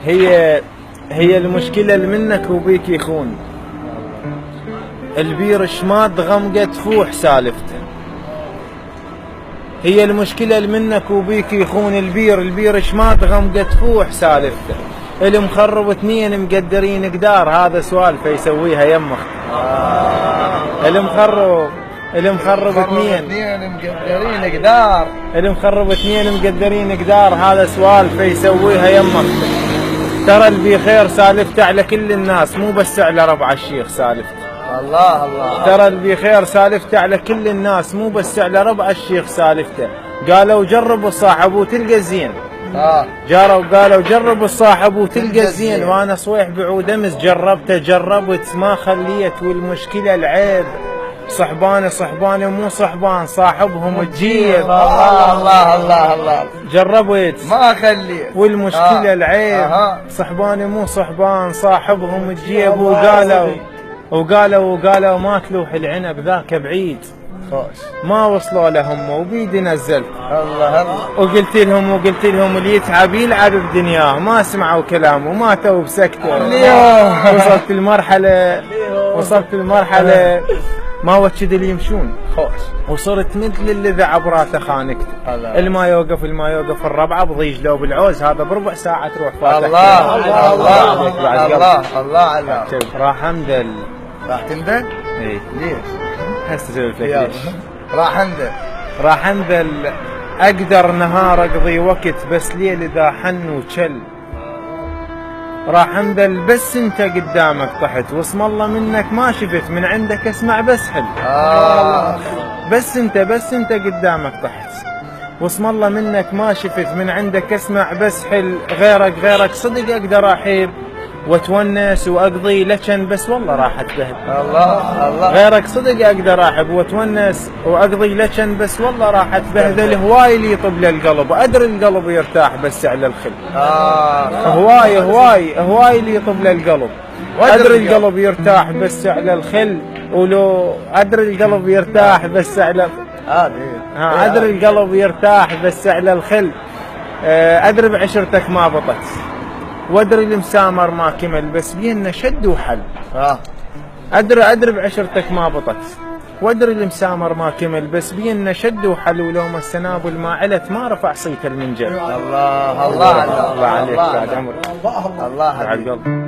هي المشكلة اللي منك وبيك يخون. البير شماد غمقة تفوح سالفته. هي المشكلة اللي منك وبيك يخون. البير شماد غمقة تفوح سالفته. المخرب اثنين مقدرين قدار، هذا سوالفه يسويها يمخ. المخرب اثنين مقدرين قدار. المخرب اثنين مقدرين قدار، هذا سوالفه يسويها يمخ. ترى اللي بخير سالفته على كل الناس، مو بس على ربع الشيخ سالفته. الله ترى اللي بخير سالفته على كل الناس، مو بس على ربع الشيخ سالفته. قالوا جربوا الصاحب وتلقى الزين. قالوا جربوا الصاحب وتلقى الزين. وانا صويح بعود امس جربت ما خليت. والمشكله العيب صحباني ومو صحبان، صاحبهم تجيب. الله جربت ما خليت. والمشكله العيب صحباني مو صحبان، صاحبهم تجيب. وقالوا ما تلوح العنب ذاك بعيد، ما وصلوا لهم وبيدي نزلت. الله وقلت لهم اللي يتعب يلعب بدنياه. ما سمعوا كلام وماتوا بسكته. وصلت المرحلة ما وجد اللي يمشون. وصرت مثل اللي ذا عبراته خانقته. الما يوقف الربعه بضيج لو بالعوز، هذا بربع ساعه تروح فاتح. الله راح اندل. راح تندل؟ اي ليش؟ هسه اسولف لك ليش. راح اندل اقدر نهار اقضي وقت، بس ليل اذا حن وشل. راح اندل بس انت قدامك طحت، واسم الله منك ما شفت، من عندك اسمع بس حل. بس انت قدامك طحت، واسم الله منك ما شفت، من عندك اسمع بس حل. غيرك صدق اقدر احيب واتونس واقضي لكن، بس والله راح اتبهدل. الله غيرك صدق اقدر احب واتونس واقضي لكن، بس والله راح اتبهدل. هواي اللي يطب للقلب، ادري القلب يرتاح بس على الخل. هواي اللي يطب للقلب، ادري القلب يرتاح بس على الخل. ولو ادري القلب يرتاح بس على ادري القلب يرتاح بس على الخل. ادري بعشرتك ما بطت، وادري المسامر ما كمل، بس بينا شد وحل. ادري بعشرتك ما بطت، وادري المسامر ما كمل، بس بينا شد وحل. ولو ما السنابل ما علت ما رفع صيت المنجل. الله عليك بعد عمرك. الله على القلب.